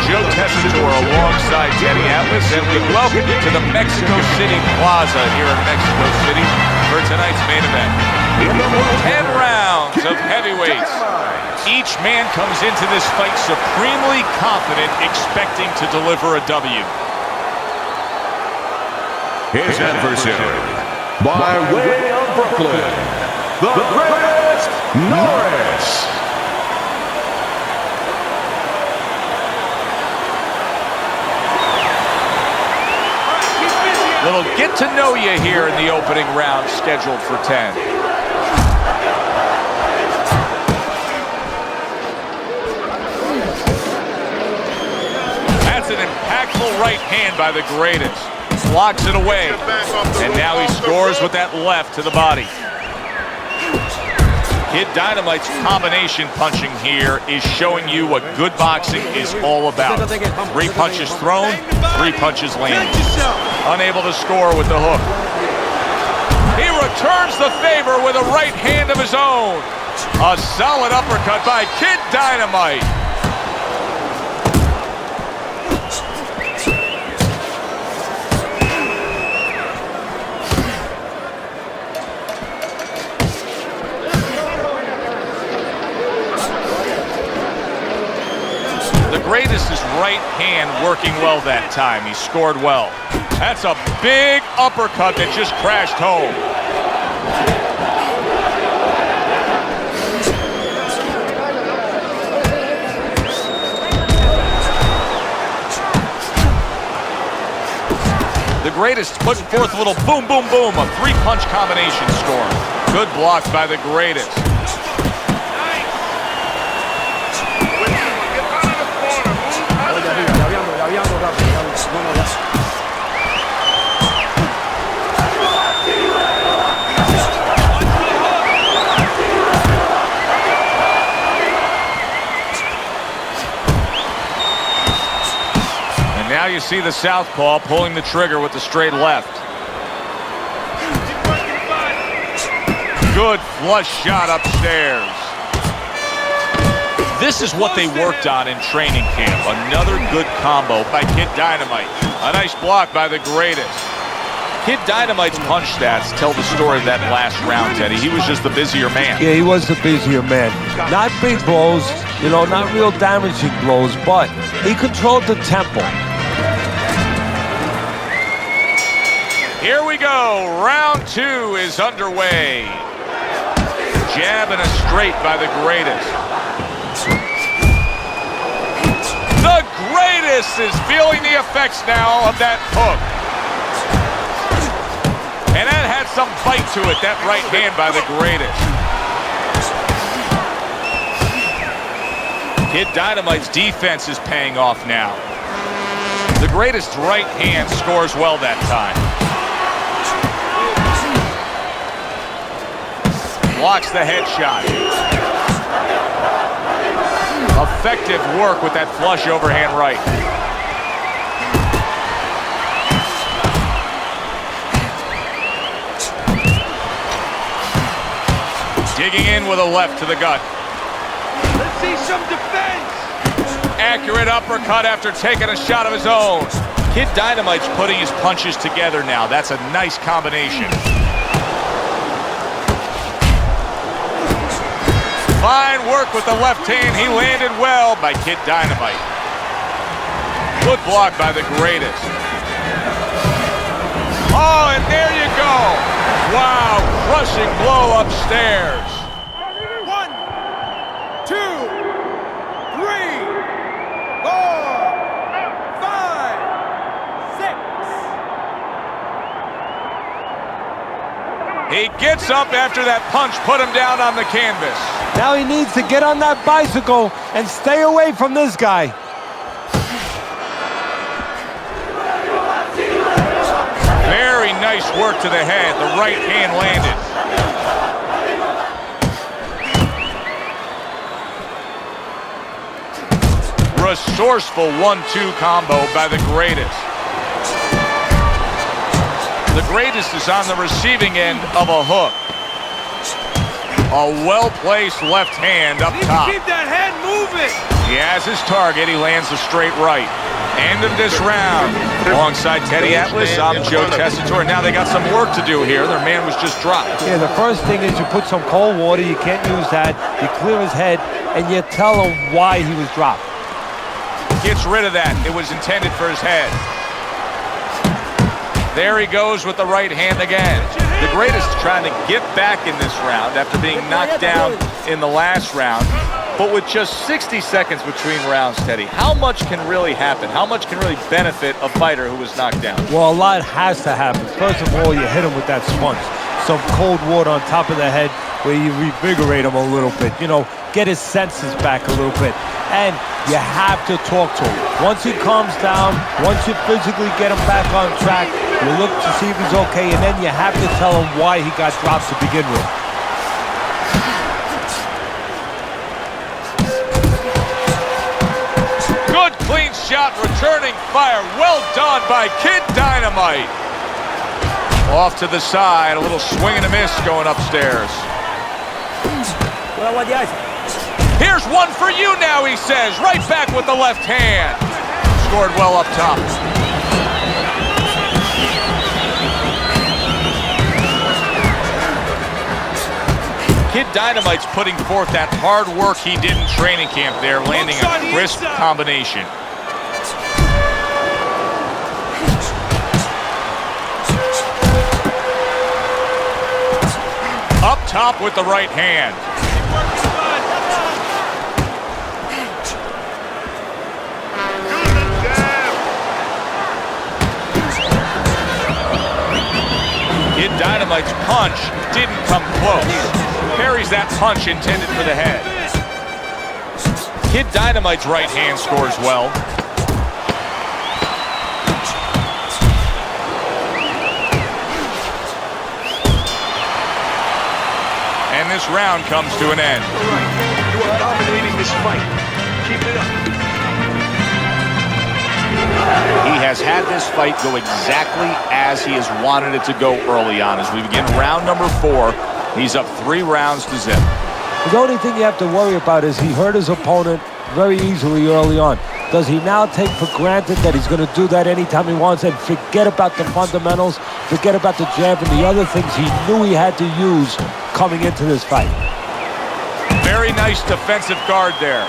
Joe Tessitore alongside Teddy Atlas, and we welcome you to the Mexico City Plaza here in Mexico City for tonight's main event. 10 rounds of heavyweights. Each man comes into this fight supremely confident, expecting to deliver a W. His adversary, by way of Brooklyn, the greatest Norris. Little get to know you here in the opening round, scheduled for 10. That's an impactful right hand by the greatest. Blocks it away, and now he scores with that left to the body. Kid Dynamite's combination punching here is showing you what good boxing is all about. 3 punches thrown, 3 punches landed. Unable to score with the hook. He returns the favor with a right hand of his own. A solid uppercut by Kid Dynamite. Greatest is right hand working well that time. He scored well. That's a big uppercut that just crashed home. The greatest putting forth a little boom, boom, boom. A 3-punch combination score. Good block by the greatest. And now you see the southpaw pulling the trigger with the straight left. Good flush shot upstairs. This is what they worked on in training camp. Another good combo by Kid Dynamite. A nice block by the greatest. Kid Dynamite's punch stats tell the story of that last round, Teddy. He was just the busier man. Yeah, he was the busier man. Not big blows, you know, not real damaging blows, but he controlled the tempo. Here we go. Round 2 is underway. Jab and a straight by the greatest. The greatest is feeling the effects now of that hook. And that had some bite to it, that right hand by the greatest. Kid Dynamite's defense is paying off now. The greatest right hand scores well that time. Blocks the headshot. Effective work with that flush overhand right. Digging in with a left to the gut. Let's see some defense. Accurate uppercut after taking a shot of his own. Kid Dynamite's putting his punches together now. That's a nice combination. Fine work with the left hand. He landed well by Kid Dynamite. Good block by the greatest. Oh, and there you go. Wow, crushing blow upstairs. 1, 2, 3, 4, 5, 6. He gets up after that punch put him down on the canvas. Now he needs to get on that bicycle and stay away from this guy. Very nice work to the head. The right hand landed. Resourceful 1-2 combo by the greatest. The greatest is on the receiving end of a hook. A well-placed left hand up top. Keep that head moving. Move it! He has his target. He lands a straight right. End of this round. Alongside Teddy Atlas, I'm Joe Tessitore. Now they got some work to do here. Their man was just dropped. Yeah, the first thing is you put some cold water. You can't use that. You clear his head, and you tell him why he was dropped. Gets rid of that. It was intended for his head. There he goes with the right hand again. The greatest trying to get back in this round after being knocked down in the last round. But with just 60 seconds between rounds, Teddy, how much can really happen? How much can really benefit a fighter who was knocked down? Well, a lot has to happen. First of all, you hit him with that sponge. Some cold water on top of the head where you revigorate him a little bit. You know, get his senses back a little bit. And you have to talk to him. Once he calms down, once you physically get him back on track, you look to see if he's okay, and then you have to tell him why he got dropped to begin with. Good clean shot, returning fire. Well done by Kid Dynamite. Off to the side, a little swing and a miss going upstairs. Here's one for you now, he says. Right back with the left hand. Scored well up top. Kid Dynamite's putting forth that hard work he did in training camp there, landing a crisp combination. Up top with the right hand. Kid Dynamite's punch didn't come close. Parries that punch intended for the head. Kid Dynamite's right hand scores well. And this round comes to an end. You are dominating this fight. Keep it up. He has had this fight go exactly as he has wanted it to go early on. As we begin round number 4, he's up 3 rounds to zip. The only thing you have to worry about is he hurt his opponent very easily early on. Does he now take for granted that he's going to do that anytime he wants and forget about the fundamentals, forget about the jab and the other things he knew he had to use coming into this fight? Very nice defensive guard there.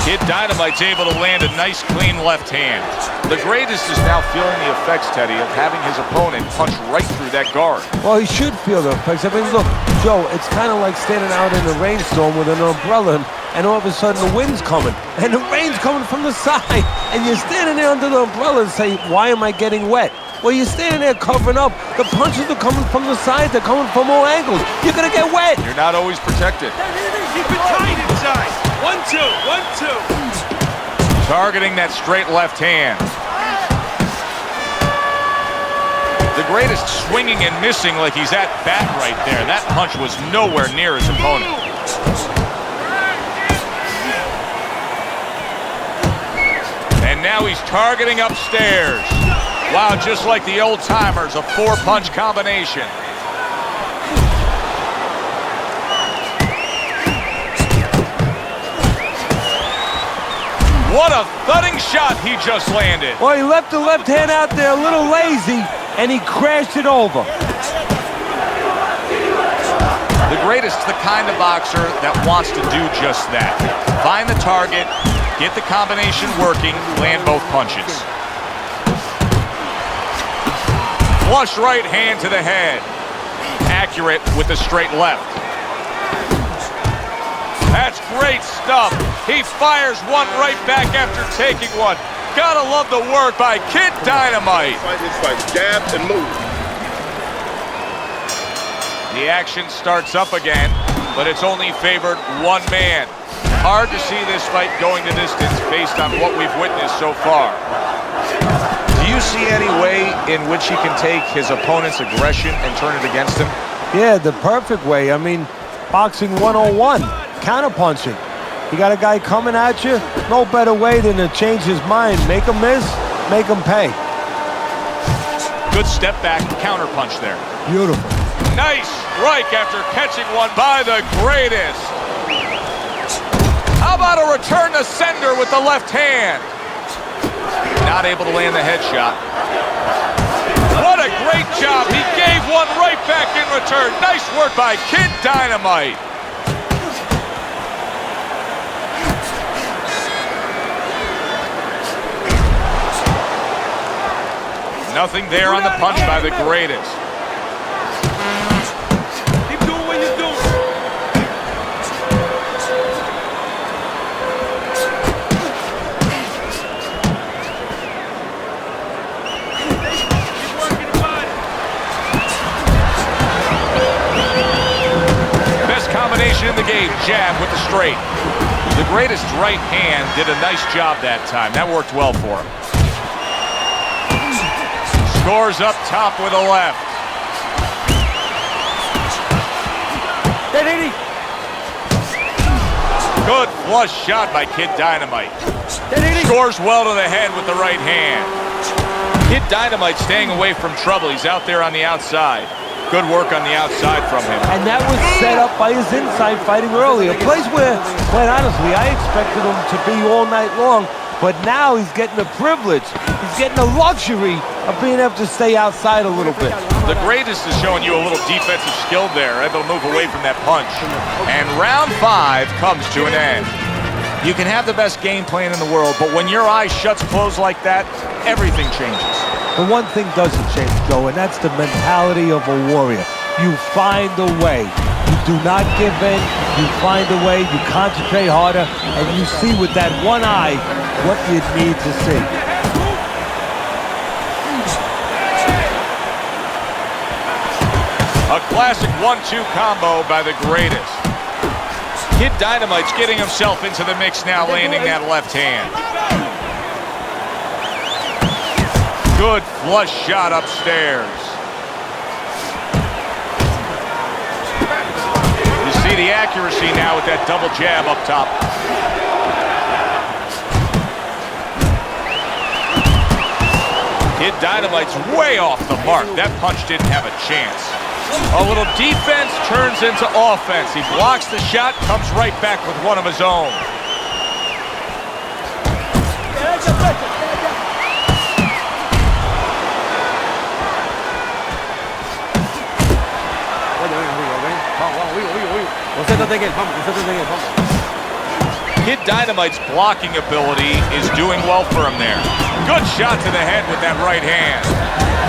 Kid Dynamite's able to land a nice, clean left hand. The greatest is now feeling the effects, Teddy, of having his opponent punch right through that guard. Well, he should feel the effects. I mean, look, Joe, it's kind of like standing out in a rainstorm with an umbrella, and all of a sudden the wind's coming, and the rain's coming from the side, and you're standing there under the umbrella and say, why am I getting wet? Well, you're standing there covering up. The punches are coming from the side. They're coming from all angles. You're going to get wet. You're not always protected. Keep it tight inside. 1-2, 1-2. Targeting that straight left hand. The greatest swinging and missing like he's at bat right there. That punch was nowhere near his opponent. And now he's targeting upstairs. Wow, just like the old timers, a 4-punch combination. What a thudding shot he just landed. Well, he left the left hand out there a little lazy, and he crashed it over. The greatest, the kind of boxer that wants to do just that. Find the target, get the combination working, land both punches. Flush right hand to the head. Accurate with the straight left. That's great stuff. He fires one right back after taking one. Gotta love the work by Kid Dynamite. It's like jab and move. The action starts up again, but it's only favored one man. Hard to see this fight going the distance based on what we've witnessed so far. Do you see any way in which he can take his opponent's aggression and turn it against him? Yeah, the perfect way. I mean, boxing 101, counterpunching. You got a guy coming at you, no better way than to change his mind. Make him miss, make him pay. Good step back, counterpunch there. Beautiful. nice strike after catching one by the greatest. How about a return to sender with the left hand? Not able to land the headshot. What a great job. He gave one right back in return. Nice work by Kid Dynamite. Nothing there on the punch by the greatest. Keep doing what you're doing. Keep working the body. Best combination in the game, jab with the straight. The greatest right hand did a nice job that time. That worked well for him. Scores up top with a left. Good flush shot by Kid Dynamite. Scores well to the head with the right hand. Kid Dynamite staying away from trouble. He's out there on the outside. Good work on the outside from him. And that was set up by his inside fighting earlier. A place where, quite honestly, I expected him to be all night long. But now he's getting the privilege. He's getting the luxury of being able to stay outside a little bit. The greatest is showing you a little defensive skill there, able to move away from that punch. And round 5 comes to an end. You can have the best game plan in the world, but when your eyes shuts closed like that, everything changes. The one thing doesn't change, Joe, and that's the mentality of a warrior. You find a way. You do not give in. You find a way. You concentrate harder, and you see with that one eye what you need to see. A classic 1-2 combo by the greatest. Kid Dynamite's getting himself into the mix now, landing that left hand. Good flush shot upstairs. You see the accuracy now with that double jab up top. Kid Dynamite's way off the mark. That punch didn't have a chance. A little defense turns into offense. He blocks the shot, comes right back with one of his own. Kid Dynamite's blocking ability is doing well for him there. Good shot to the head with that right hand.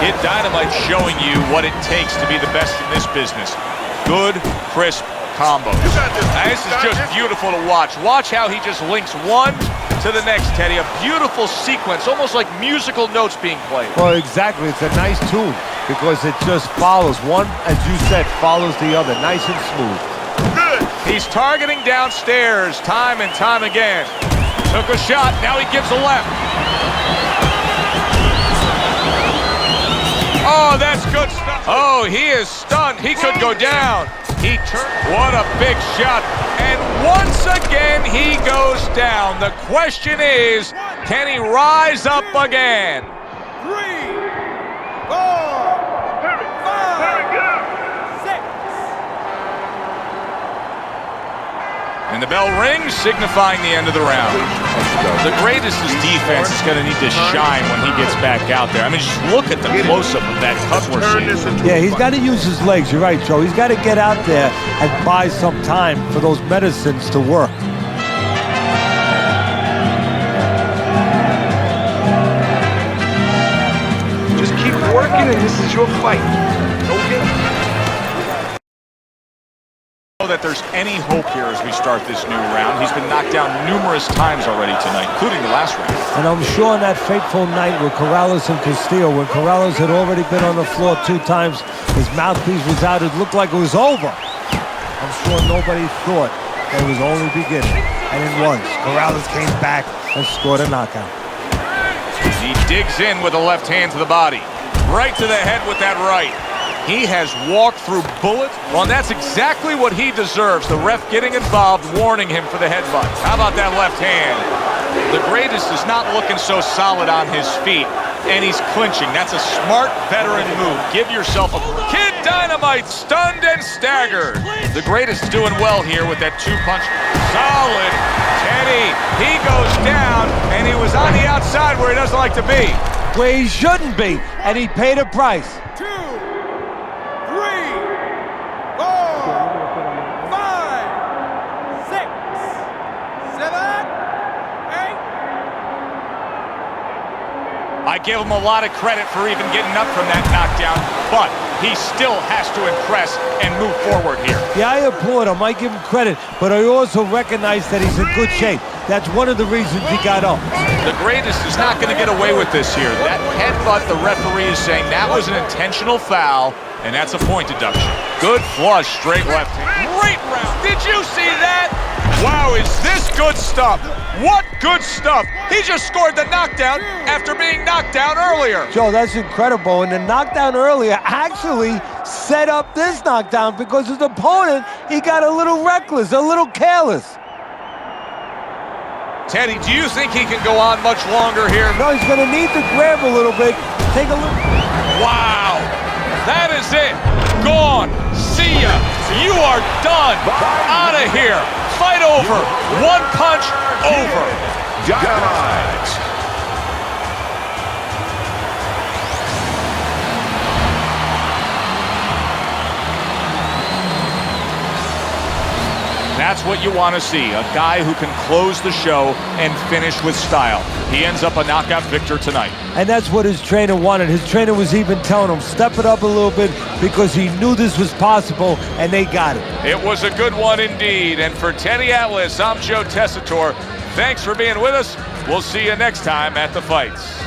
Kid Dynamite's showing you what it takes to be the best in this business. Good, crisp combos. This is just beautiful to watch. Watch how he just links one to the next, Teddy. A beautiful sequence, almost like musical notes being played. Well, exactly. It's a nice tune because it just follows. One, as you said, follows the other. Nice and smooth. He's targeting downstairs time and time again. Took a shot, now he gives a left. Oh, that's good stuff. Oh, he is stunned. He could go down. He turned. What a big shot. And once again, he goes down. The question is, can he rise up again? 3, 4, 5, 6. And the bell rings, signifying the end of the round. The greatest defense is going to need to shine when he gets back out there. I mean, just look at the close-up of that cut we're seeing. Yeah, he's got to use his legs. You're right, Joe. He's got to get out there and buy some time for those medicines to work. Just keep working, and this is your fight. Don't get That there's any hope here as we start this new round. He's been knocked down numerous times already tonight, including the last round. And I'm sure on that fateful night with Corrales and Castillo, when Corrales had already been on the floor 2 times, his mouthpiece was out, it looked like it was over. I'm sure nobody thought it was only beginning. And it was. Corrales came back and scored a knockout. He digs in with a left hand to the body. Right to the head with that right. He has walked through bullets. Well, and that's exactly what he deserves. The ref getting involved, warning him for the headbutt. How about that left hand? The greatest is not looking so solid on his feet. and he's clinching. That's a smart veteran move. Give yourself a... Kid Dynamite stunned and staggered. The greatest is doing well here with that two-punch. Solid. Teddy, he goes down, and he was on the outside where he doesn't like to be. Where he shouldn't be, and he paid a price. 2, 3, 4, 5, 6, 7, 8. I give him a lot of credit for even getting up from that knockdown, but he still has to impress and move forward here. Yeah, I applaud him. I give him credit, but I also recognize that he's in good shape. That's one of the reasons he got up. The greatest is not going to get away with this here. That headbutt, the referee is saying that was an intentional foul, and that's a point deduction. Good flush, straight left. Great round. Did you see that? Wow, is this good stuff? What good stuff? He just scored the knockdown after being knocked down earlier. Joe, that's incredible. And the knockdown earlier actually set up this knockdown because his opponent, he got a little reckless, a little careless. Teddy, do you think he can go on much longer here? No, he's going to need to grab a little bit. Take a look. Wow, that is it. Gone. See ya. You are done. Out of here. Fight over. One punch over. Dynamite. That's what you want to see, a guy who can close the show and finish with style. He ends up a knockout victor tonight. And that's what his trainer wanted. His trainer was even telling him, step it up a little bit, because he knew this was possible, and they got it. It was a good one indeed. And for Teddy Atlas, I'm Joe Tessitore. Thanks for being with us. We'll see you next time at the fights.